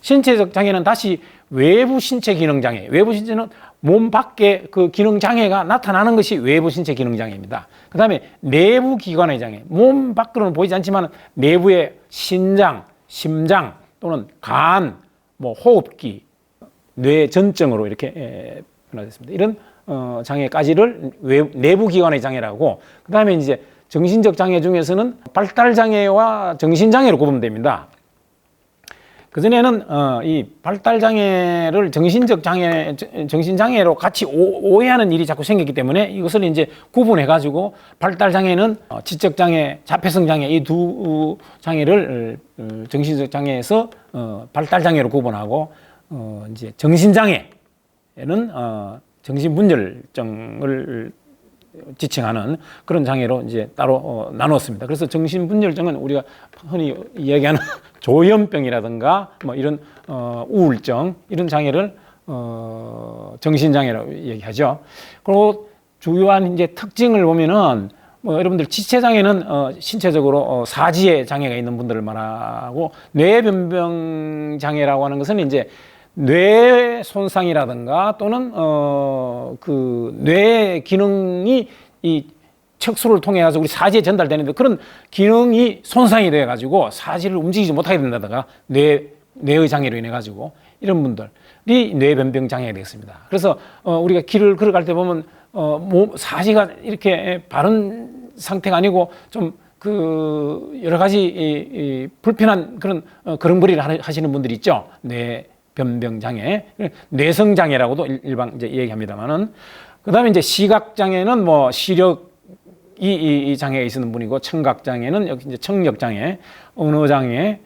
신체적 장애는 다시 외부 신체 기능 장애. 외부 신체는 몸 밖에 그 기능 장애가 나타나는 것이 외부 신체 기능 장애입니다. 그 다음에 내부 기관의 장애. 몸 밖으로는 보이지 않지만 내부의 신장, 심장 또는 간, 뭐 호흡기, 뇌 전증으로 이렇게 변화됐습니다. 이런 장애까지를 내부 기관의 장애라고. 그 다음에 이제 정신적 장애 중에서는 발달 장애와 정신 장애로 구분됩니다. 그전에는 이 발달 장애를 정신적 장애, 정신 장애로 같이 오해하는 일이 자꾸 생겼기 때문에 이것을 이제 구분해 가지고 발달 장애는 지적 장애, 자폐성 장애 이 두 장애를 정신적 장애에서 발달 장애로 구분하고 이제 정신 장애는 정신분열증을 지칭하는 그런 장애로 이제 따로 나눴습니다. 그래서 정신분열증은 우리가 흔히 이야기하는 조현병이라든가 뭐 이런 우울증 이런 장애를 정신장애라고 얘기하죠. 그리고 주요한 이제 특징을 보면은 뭐 여러분들 지체장애는 신체적으로 사지의 장애가 있는 분들을 말하고 뇌변병 장애라고 하는 것은 이제 뇌 손상이라든가 또는 그 뇌 기능이 이 척수를 통해 가지고 우리 사지에 전달되는데 그런 기능이 손상이 돼 가지고 사지를 움직이지 못하게 된다든가 뇌의 장애로 인해 가지고 이런 분들이 뇌변병 장애가 되겠습니다. 그래서 우리가 길을 걸어갈 때 보면 사지가 이렇게 바른 상태가 아니고 좀 그 여러 가지 불편한 그런 걸음걸이를 하시는 분들이 있죠. 변병 장애, 뇌성 장애라고도 일반 이제 얘기합니다만은 그다음에 이제 시각 장애는 뭐 시력 이 장애가 있는 분이고 청각 장애는 여기 이제 청력 장애, 언어 장애,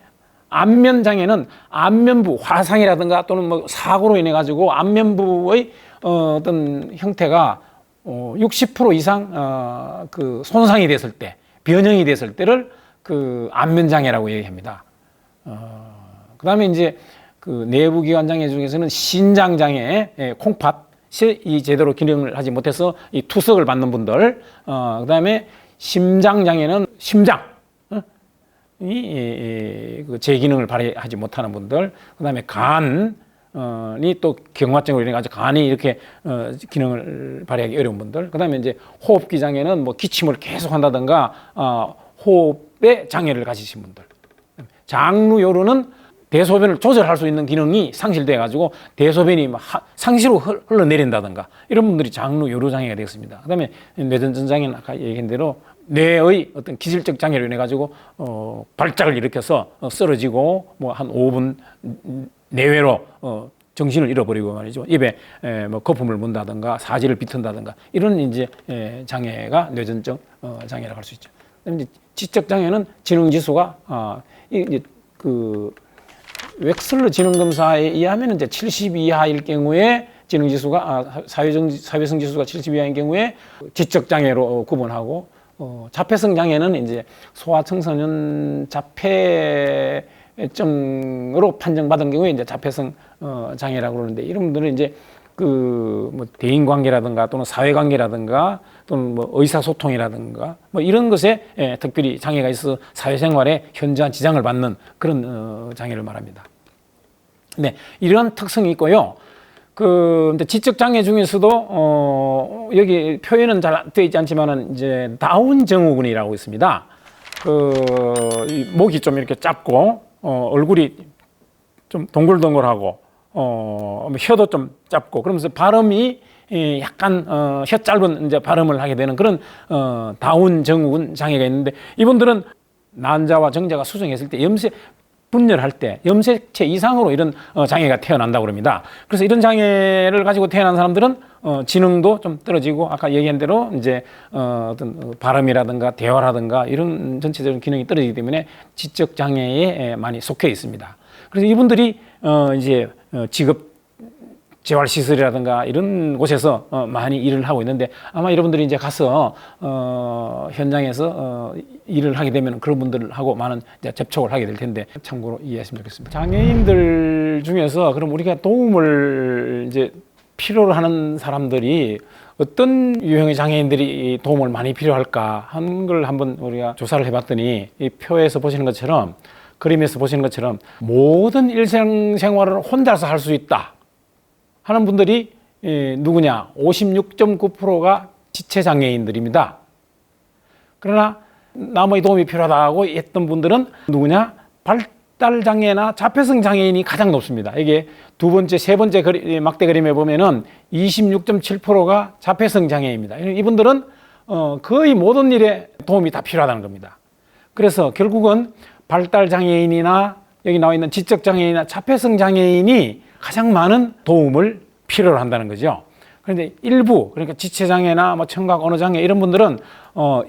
안면 장애는 안면부 화상이라든가 또는 뭐 사고로 인해 가지고 안면부의 어떤 형태가 60% 이상 그 손상이 됐을 때, 변형이 됐을 때를 그 안면 장애라고 얘기합니다. 그다음에 이제 그 내부 기관 장애 중에서는 신장 장애, 콩팥이 제대로 기능을 하지 못해서 이 투석을 받는 분들, 그다음에 심장 장애는 심장 그 제 기능을 발휘하지 못하는 분들, 그다음에 간이 또 경화증으로 인해 가지고 간이 이렇게 기능을 발휘하기 어려운 분들, 그다음에 이제 호흡기 장애는 뭐 기침을 계속 한다든가 호흡에 장애를 가지신 분들, 장루요로는 대소변을 조절할 수 있는 기능이 상실돼 가지고 대소변이 상시로 흘러내린다든가 이런 분들이 장루 요로 장애가 되겠습니다. 그다음에 뇌전증 장애는 아까 얘기한 대로 뇌의 어떤 기질적 장애로 인해 가지고 발작을 일으켜서 쓰러지고 뭐 한 5분 내외로 정신을 잃어버리고 말이죠. 입에 뭐 거품을 문다든가 사지를 비튼다든가 이런 이제 장애가 뇌전증 장애라고 할 수 있죠. 이제 지적 장애는 지능 지수가 이제 그 웩슬러 지능검사에 의하면 이제 70 이하일 경우에 지능지수가 사회성 지수가 70 이하인 경우에 지적 장애로 구분하고 자폐성 장애는 이제 소아청소년 자폐증으로 판정받은 경우에 이제 자폐성 장애라고 그러는데 이런 분들은 이제 뭐 대인 관계라든가 또는 사회 관계라든가 또는 뭐 의사소통이라든가 뭐 이런 것에 특별히 장애가 있어 사회생활에 현저한 지장을 받는 그런 장애를 말합니다. 네, 이런 특성이 있고요. 근데 지적 장애 중에서도 여기 표현은 잘 되어 있지 않지만은 이제 다운 증후군이라고 있습니다. 이 목이 좀 이렇게 짧고 얼굴이 좀 동글동글하고 혀도 좀 짧고 그러면서 발음이 약간 혀 짧은 이제 발음을 하게 되는 그런 다운 증후군 장애가 있는데, 이분들은 난자와 정자가 수정했을 때 분열할 때 염색체 이상으로 이런 장애가 태어난다고 합니다. 그래서 이런 장애를 가지고 태어난 사람들은 지능도 좀 떨어지고 아까 얘기한 대로 이제 어떤 발음이라든가 대화라든가 이런 전체적인 기능이 떨어지기 때문에 지적 장애에 많이 속해 있습니다. 그래서 이분들이 이제 직업 재활시설이라든가 이런 곳에서 많이 일을 하고 있는데, 아마 여러분들이 이제 가서 현장에서 일을 하게 되면 그런 분들하고 많은 이제 접촉을 하게 될 텐데 참고로 이해하시면 좋겠습니다. 장애인들 중에서 그럼 우리가 도움을 이제 필요로 하는 사람들이 어떤 유형의 장애인들이 도움을 많이 필요할까 하는 걸 한번 우리가 조사를 해봤더니, 이 표에서 보시는 것처럼, 그림에서 보시는 것처럼 모든 일상생활을 혼자서 할 수 있다 하는 분들이 누구냐? 56.9%가 지체장애인들입니다. 그러나 남의 도움이 필요하다고 했던 분들은 누구냐? 발달장애나 자폐성 장애인이 가장 높습니다. 이게 두 번째, 세 번째 막대 그림에 보면은 26.7%가 자폐성 장애입니다. 이분들은 거의 모든 일에 도움이 다 필요하다는 겁니다. 그래서 결국은 발달장애인이나 여기 나와 있는 지적장애인이나 자폐성 장애인이 가장 많은 도움을 필요로 한다는 거죠. 그런데 일부, 그러니까 지체장애나 뭐 청각 언어장애 이런 분들은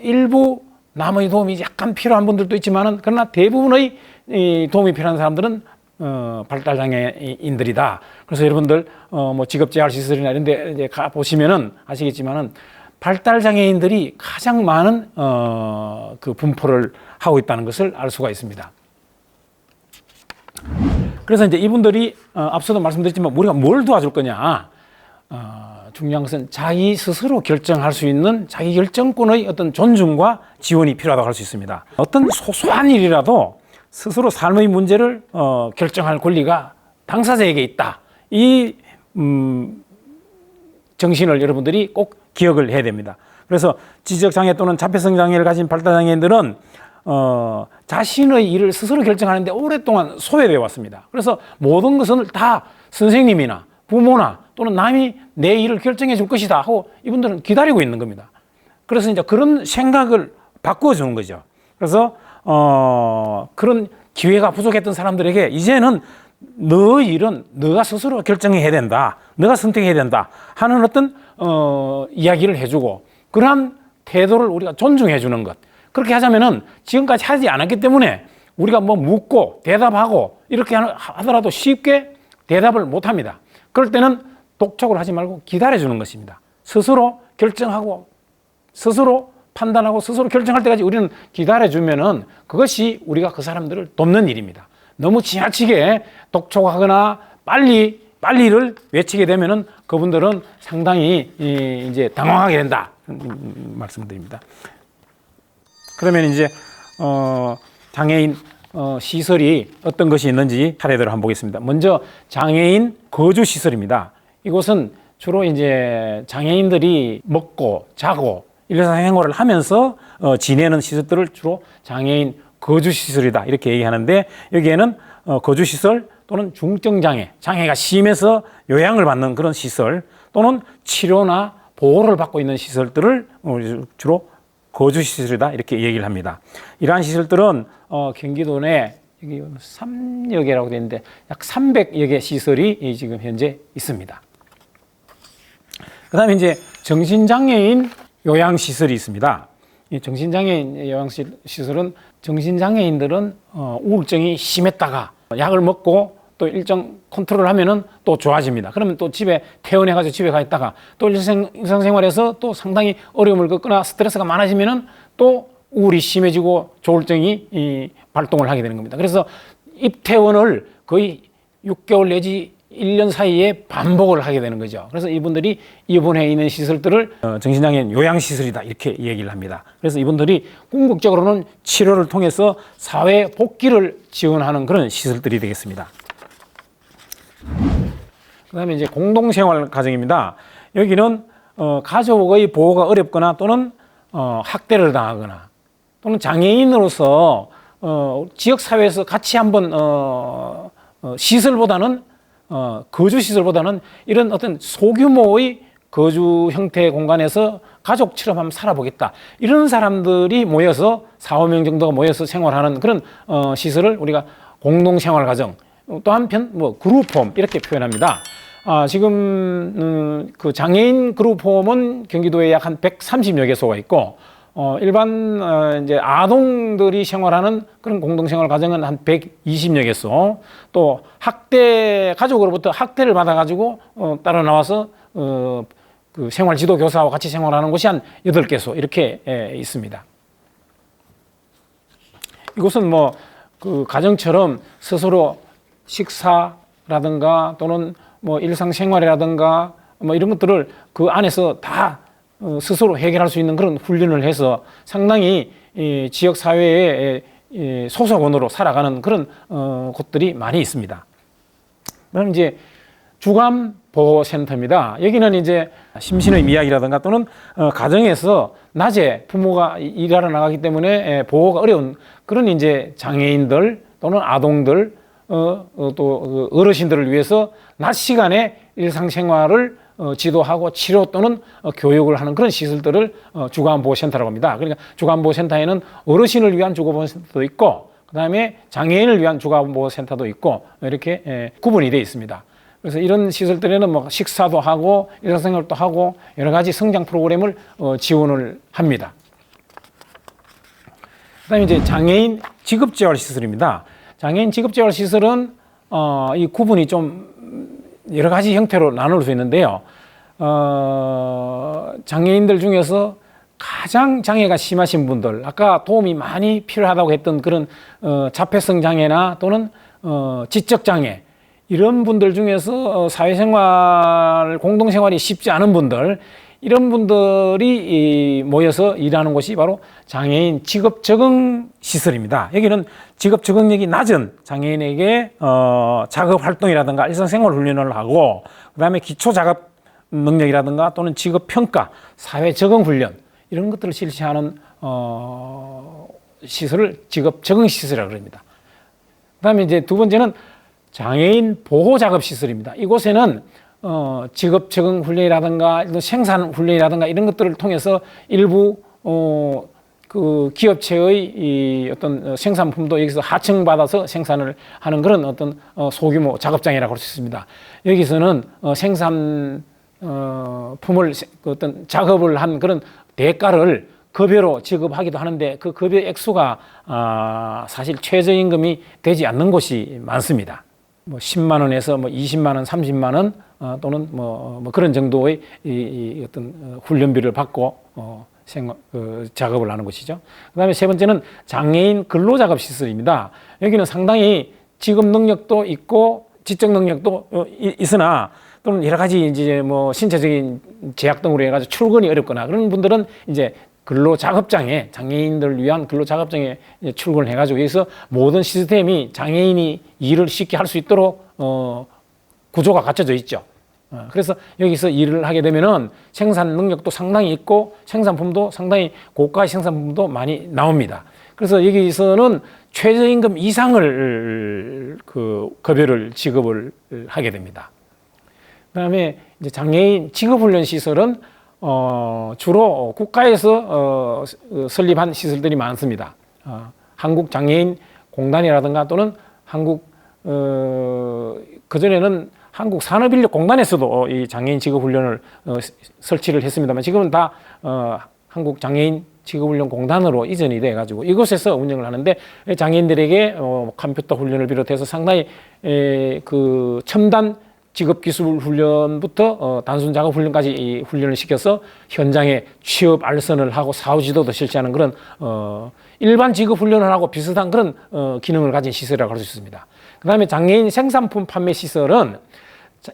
일부 남의 도움이 약간 필요한 분들도 있지만은, 그러나 대부분의 도움이 필요한 사람들은 발달장애인들이다. 그래서 여러분들 뭐 직업재활시설이나 이런 데 이제 가 보시면은 아시겠지만은 발달장애인들이 가장 많은 그 분포를 하고 있다는 것을 알 수가 있습니다. 그래서 이제 이분들이 앞서도 말씀드렸지만 우리가 뭘 도와줄 거냐, 중요한 것은 자기 스스로 결정할 수 있는 자기 결정권의 어떤 존중과 지원이 필요하다고 할 수 있습니다. 어떤 소소한 일이라도 스스로 삶의 문제를 결정할 권리가 당사자에게 있다. 이 정신을 여러분들이 꼭 기억을 해야 됩니다. 그래서 지적장애 또는 자폐성 장애를 가진 발달장애인들은 자신의 일을 스스로 결정하는데 오랫동안 소외되어 왔습니다. 그래서 모든 것을 다 선생님이나 부모나 또는 남이 내 일을 결정해 줄 것이다 하고 이분들은 기다리고 있는 겁니다. 그래서 이제 그런 생각을 바꿔주는 거죠. 그래서 그런 기회가 부족했던 사람들에게 이제는 너 일은 너가 스스로 결정해야 된다, 너가 선택해야 된다 하는 어떤 이야기를 해주고, 그러한 태도를 우리가 존중해 주는 것, 그렇게 하자면은 지금까지 하지 않았기 때문에 우리가 뭐 묻고 대답하고 이렇게 하더라도 쉽게 대답을 못 합니다. 그럴 때는 독촉을 하지 말고 기다려 주는 것입니다. 스스로 결정하고 스스로 판단하고 스스로 결정할 때까지 우리는 기다려 주면은 그것이 우리가 그 사람들을 돕는 일입니다. 너무 지나치게 독촉하거나 빨리를 외치게 되면은 그분들은 상당히 이제 당황하게 된다 말씀드립니다. 그러면 이제 장애인 시설이 어떤 것이 있는지 차례대로 한번 보겠습니다. 먼저 장애인 거주 시설입니다. 이곳은 주로 이제 장애인들이 먹고 자고 일상생활을 하면서 지내는 시설들을 주로 장애인 거주 시설이다 이렇게 얘기하는데, 여기에는 거주 시설 또는 중증 장애가 심해서 요양을 받는 그런 시설 또는 치료나 보호를 받고 있는 시설들을 주로 거주시설이다 이렇게 얘기를 합니다. 이러한 시설들은 경기도 내 여기 3여 개라고 되어 있는데 약 300여 개 시설이 지금 현재 있습니다. 그 다음에 이제 정신장애인 요양시설이 있습니다. 이 정신장애인 요양시설은 정신장애인들은 우울증이 심했다가 약을 먹고 또 일정 컨트롤 하면은 또 좋아집니다. 그러면 또 집에 퇴원해가지고 집에 가 있다가 또 일상생활에서 또 상당히 어려움을 겪거나 스트레스가 많아지면은 또 우울이 심해지고 조울증이 발동을 하게 되는 겁니다. 그래서 입퇴원을 거의 6개월 내지 1년 사이에 반복을 하게 되는 거죠. 그래서 이분들이 입원해 있는 시설들을 정신장애인 요양시설이다 이렇게 얘기를 합니다. 그래서 이분들이 궁극적으로는 치료를 통해서 사회 복귀를 지원하는 그런 시설들이 되겠습니다. 그 다음에 이제 공동생활 가정입니다. 여기는 가족의 보호가 어렵거나 또는 학대를 당하거나 또는 장애인으로서 지역사회에서 같이 한번 시설보다는 거주 시설보다는 이런 어떤 소규모의 거주 형태의 공간에서 가족처럼 한번 살아보겠다. 이런 사람들이 모여서 4, 5명 정도가 모여서 생활하는 그런 시설을 우리가 공동생활 가정, 또 한편 뭐 그룹홈 이렇게 표현합니다. 지금 그 장애인 그룹홈은 경기도에 약 한 130여 개소가 있고 일반 이제 아동들이 생활하는 그런 공동생활 가정은 한 120여 개소, 또 가족으로부터 학대를 받아가지고 따라 나와서 그 생활 지도 교사와 같이 생활하는 곳이 한 8개소 이렇게 있습니다. 이곳은 뭐 그 가정처럼 스스로 식사라든가 또는 뭐 일상생활이라든가 뭐 이런 것들을 그 안에서 다 스스로 해결할 수 있는 그런 훈련을 해서 상당히 지역 사회의 소속원으로 살아가는 그런 곳들이 많이 있습니다. 그럼 이제 주간보호센터입니다. 여기는 이제 심신의 미약이라든가 또는 가정에서 낮에 부모가 일하러 나가기 때문에 보호가 어려운 그런 이제 장애인들 또는 아동들 또 어르신들을 위해서 낮 시간에 일상생활을 지도하고 치료 또는 교육을 하는 그런 시설들을 주간보호센터라고 합니다. 그러니까 주간보호센터에는 어르신을 위한 주간보호센터도 있고 그다음에 장애인을 위한 주간보호센터도 있고 이렇게 구분이 되어 있습니다. 그래서 이런 시설들에는 뭐 식사도 하고 일상생활도 하고 여러 가지 성장 프로그램을 지원을 합니다. 그다음에 이제 장애인 직업재활시설입니다. 장애인 직업재활시설은 이 구분이 좀 여러 가지 형태로 나눌 수 있는데요. 장애인들 중에서 가장 장애가 심하신 분들, 아까 도움이 많이 필요하다고 했던 그런 자폐성 장애나 또는 지적 장애 이런 분들 중에서 사회생활, 공동생활이 쉽지 않은 분들, 이런 분들이 모여서 일하는 곳이 바로 장애인 직업적응시설입니다. 여기는 직업적응력이 낮은 장애인에게 작업활동이라든가 일상생활 훈련을 하고 그다음에 기초작업 능력이라든가 또는 직업평가, 사회적응훈련 이런 것들을 실시하는 시설을 직업적응시설이라고 합니다. 그다음에 이제 두 번째는 장애인 보호작업시설입니다. 이곳에는 직업 적응 훈련이라든가 생산 훈련이라든가 이런 것들을 통해서 일부 그 기업체의 이 어떤 생산품도 여기서 하청받아서 생산을 하는 그런 어떤 소규모 작업장이라고 할 수 있습니다. 여기서는 생산 품을 어떤 작업을 한 그런 대가를 급여로 지급하기도 하는데 그 급여 액수가 사실 최저임금이 되지 않는 곳이 많습니다. 뭐 10만 원에서 뭐 20만 원, 30만 원 또는 뭐 그런 정도의 이 어떤 훈련비를 받고 작업을 하는 것이죠. 그다음에 세 번째는 장애인 근로작업 시설입니다. 여기는 상당히 직업 능력도 있고 지적 능력도 있으나 또는 여러 가지 이제 뭐 신체적인 제약 등으로 해가지고 출근이 어렵거나 그런 분들은 이제 근로작업장에 장애인들을 위한 근로작업장에 출근을 해가지고 여기서 모든 시스템이 장애인이 일을 쉽게 할 수 있도록 구조가 갖춰져 있죠. 그래서 여기서 일을 하게 되면은 생산 능력도 상당히 있고 생산품도 상당히 고가의 생산품도 많이 나옵니다. 그래서 여기서는 최저임금 이상을 그 급여를 지급을 하게 됩니다. 그다음에 이제 장애인 직업훈련 시설은 주로 국가에서 설립한 시설들이 많습니다. 한국장애인공단이라든가 또는 그전에는 한국산업인력공단에서도 이 장애인 직업훈련을 설치를 했습니다만 지금은 다 한국장애인 직업훈련공단으로 이전이 돼가지고 이곳에서 운영을 하는데 장애인들에게 컴퓨터 훈련을 비롯해서 상당히 그 첨단 직업기술 훈련부터 단순 작업 훈련까지 훈련을 시켜서 현장에 취업 알선을 하고 사후 지도도 실시하는 그런 일반 직업 훈련을 하고 비슷한 그런 기능을 가진 시설이라고 할 수 있습니다. 그 다음에 장애인 생산품 판매 시설은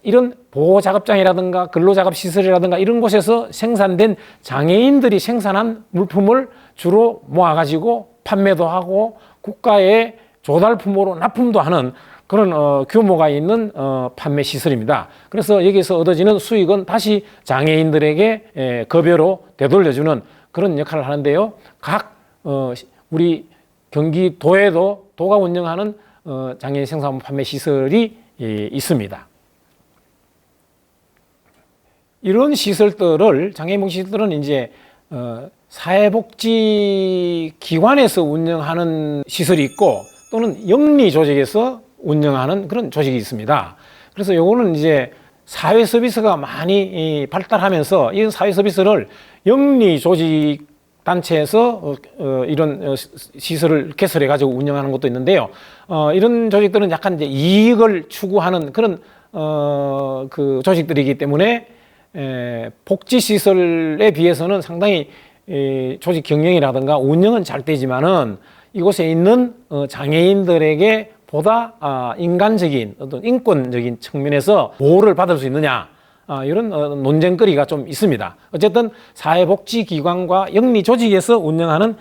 이런 보호작업장이라든가 근로작업시설이라든가 이런 곳에서 생산된 장애인들이 생산한 물품을 주로 모아가지고 판매도 하고 국가에 조달품으로 납품도 하는 그런 규모가 있는 판매 시설입니다. 그래서 여기서 얻어지는 수익은 다시 장애인들에게 급여로 되돌려주는 그런 역할을 하는데요. 각 우리 경기도에도 도가 운영하는 장애인 생산품 판매 시설이 있습니다. 이런 시설들을 장애인 복지 시설들은 이제 사회복지기관에서 운영하는 시설이 있고 또는 영리 조직에서 운영하는 그런 조직이 있습니다. 그래서 요거는 이제 사회 서비스가 많이 발달하면서 이 사회 서비스를 영리 조직 단체에서 이런 시설을 개설해 가지고 운영하는 것도 있는데요. 이런 조직들은 약간 이제 이익을 추구하는 그런 그 조직들이기 때문에 복지 시설에 비해서는 상당히 조직 경영이라든가 운영은 잘 되지만은 이곳에 있는 장애인들에게 보다 인간적인 어떤 인권적인 측면에서 보호를 받을 수 있느냐 이런 논쟁거리가 좀 있습니다. 어쨌든 사회복지기관과 영리조직에서 운영하는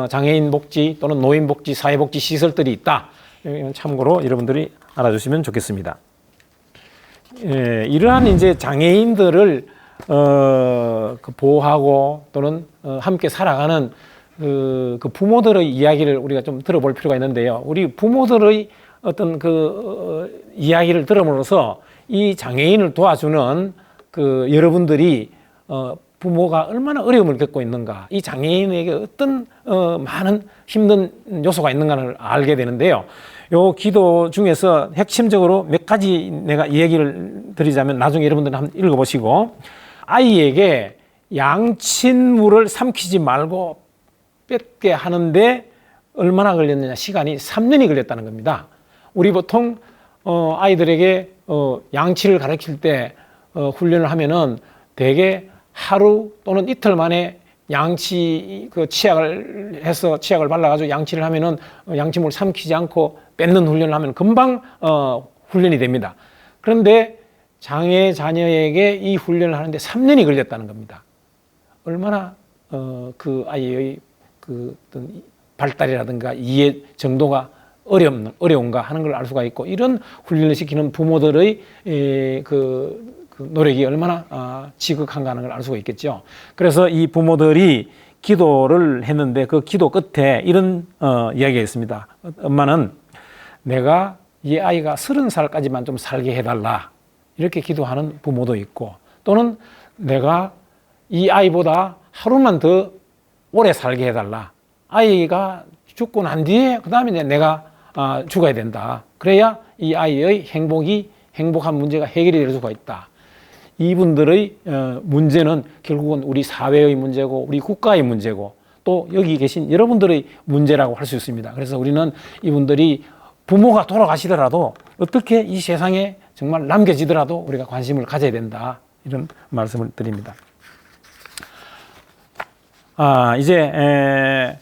장애인 복지 또는 노인 복지, 사회복지 시설들이 있다. 참고로 여러분들이 알아주시면 좋겠습니다. 이러한 이제 장애인들을 보호하고 또는 함께 살아가는 그 부모들의 이야기를 우리가 좀 들어볼 필요가 있는데요. 우리 부모들의 어떤 이야기를 들음으로써 이 장애인을 도와주는 여러분들이 부모가 얼마나 어려움을 겪고 있는가, 이 장애인에게 어떤 많은 힘든 요소가 있는가를 알게 되는데요. 요 기도 중에서 핵심적으로 몇 가지 내가 얘기를 드리자면 나중에 여러분들 한번 읽어보시고, 아이에게 양친물을 삼키지 말고 뺏게 하는데 얼마나 걸렸느냐, 시간이 3년이 걸렸다는 겁니다. 우리 보통 아이들에게 양치를 가르칠 때 훈련을 하면은 대개 하루 또는 이틀 만에 양치 치약을 해서 치약을 발라가지고 양치를 하면은 양치물 삼키지 않고 뺏는 훈련을 하면 금방 훈련이 됩니다. 그런데 장애 자녀에게 이 훈련을 하는데 3년이 걸렸다는 겁니다. 얼마나 그 아이의 어떤 발달이라든가 이해 정도가 어려운가 하는 걸 알 수가 있고, 이런 훈련을 시키는 부모들의 그 노력이 얼마나 지극한가 하는 걸 알 수가 있겠죠. 그래서 이 부모들이 기도를 했는데 그 기도 끝에 이런 이야기가 있습니다. 엄마는 내가 이 아이가 30살까지만 좀 살게 해달라, 이렇게 기도하는 부모도 있고, 또는 내가 이 아이보다 하루만 더 오래 살게 해달라, 아이가 죽고 난 뒤에 그 다음에 내가 죽어야 된다, 그래야 이 아이의 행복한 문제가 해결이 될 수가 있다. 이분들의 문제는 결국은 우리 사회의 문제고 우리 국가의 문제고 또 여기 계신 여러분들의 문제라고 할 수 있습니다. 그래서 우리는 이분들이 부모가 돌아가시더라도 어떻게 이 세상에 정말 남겨지더라도 우리가 관심을 가져야 된다, 이런 말씀을 드립니다. 이제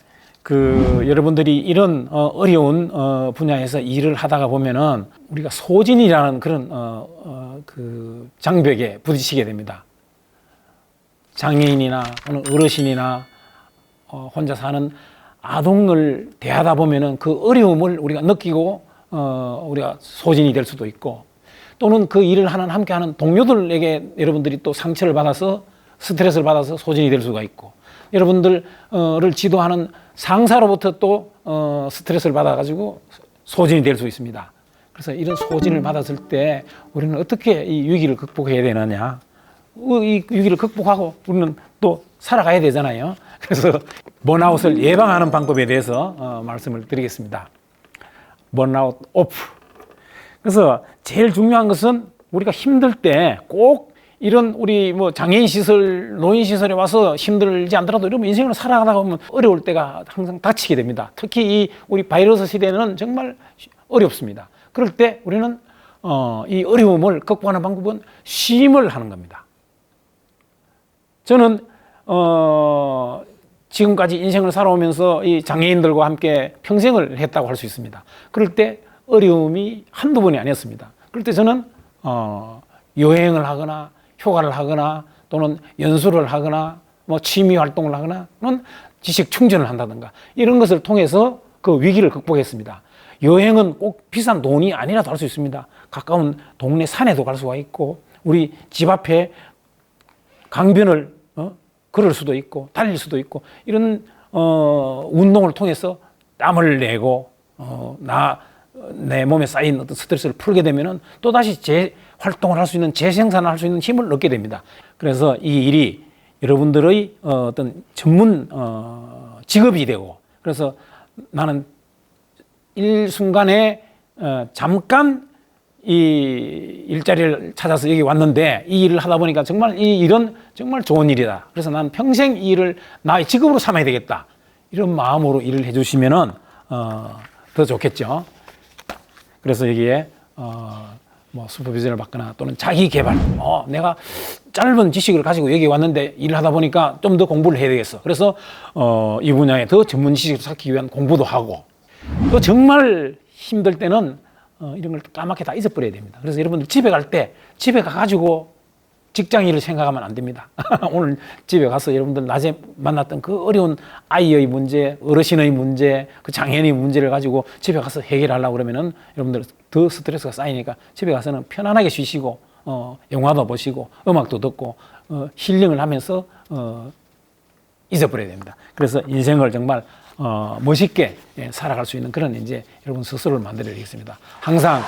여러분들이 이런 어려운 분야에서 일을 하다가 보면은 우리가 소진이라는 그런 장벽에 부딪히게 됩니다. 장애인이나 어르신이나 혼자 사는 아동을 대하다 보면은 그 어려움을 우리가 느끼고 우리가 소진이 될 수도 있고, 또는 그 일을 함께하는 동료들에게 여러분들이 또 상처를 받아서 스트레스를 받아서 소진이 될 수가 있고, 여러분들을 지도하는 상사로부터 또 스트레스를 받아가지고 소진이 될 수 있습니다. 그래서 이런 소진을 받았을 때 우리는 어떻게 이 위기를 극복해야 되느냐, 이 위기를 극복하고 우리는 또 살아가야 되잖아요. 그래서 번아웃을 예방하는 방법에 대해서 말씀을 드리겠습니다. 번아웃 오프. 그래서 제일 중요한 것은 우리가 힘들 때 꼭 이런 우리 장애인 시설, 노인 시설에 와서 힘들지 않더라도 이러면 인생을 살아가다 보면 어려울 때가 항상 닥치게 됩니다. 특히 이 우리 바이러스 시대는 정말 어렵습니다. 그럴 때 우리는 이 어려움을 극복하는 방법은 쉼을 하는 겁니다. 저는 지금까지 인생을 살아오면서 이 장애인들과 함께 평생을 했다고 할 수 있습니다. 그럴 때 어려움이 한두 번이 아니었습니다. 그럴 때 저는 여행을 하거나 휴가를 하거나 또는 연수를 하거나 뭐 취미 활동을 하거나 또는 지식 충전을 한다든가 이런 것을 통해서 그 위기를 극복했습니다. 여행은 꼭 비싼 돈이 아니라도 할 수 있습니다. 가까운 동네 산에도 갈 수가 있고 우리 집 앞에 강변을 걸을 수도 있고 달릴 수도 있고 이런 운동을 통해서 땀을 내고 내 몸에 쌓인 어떤 스트레스를 풀게 되면은 또다시 활동을 할 수 있는 재생산을 할 수 있는 힘을 얻게 됩니다. 그래서 이 일이 여러분들의 어떤 전문 직업이 되고 그래서 나는 일순간에 잠깐 이 일자리를 찾아서 여기 왔는데 이 일을 하다 보니까 정말 이 일은 정말 좋은 일이다. 그래서 나는 평생 이 일을 나의 직업으로 삼아야 되겠다. 이런 마음으로 일을 해주시면은 더 좋겠죠. 그래서 여기에 뭐 슈퍼비전을 받거나 또는 자기 개발. 내가 짧은 지식을 가지고 여기 왔는데 일을 하다 보니까 좀 더 공부를 해야 되겠어. 그래서 이 분야에 더 전문 지식을 쌓기 위한 공부도 하고 또 정말 힘들 때는 이런 걸 까맣게 다 잊어버려야 됩니다. 그래서 여러분들 집에 갈 때 집에 가가지고 직장 일을 생각하면 안 됩니다. 오늘 집에 가서 여러분들 낮에 만났던 그 어려운 아이의 문제, 어르신의 문제, 그 장애인의 문제를 가지고 집에 가서 해결하려고 그러면은 여러분들 더 스트레스가 쌓이니까 집에 가서는 편안하게 쉬시고, 영화도 보시고, 음악도 듣고, 힐링을 하면서, 잊어버려야 됩니다. 그래서 인생을 정말, 멋있게 살아갈 수 있는 그런 이제 여러분 스스로를 만들어야 되겠습니다. 항상,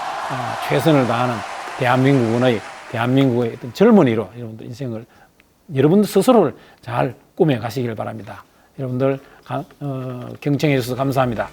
최선을 다하는 대한민국의 어떤 젊은이로 여러분들 인생을 여러분들 스스로를 잘 꾸며 가시길 바랍니다. 여러분들 경청해 주셔서 감사합니다.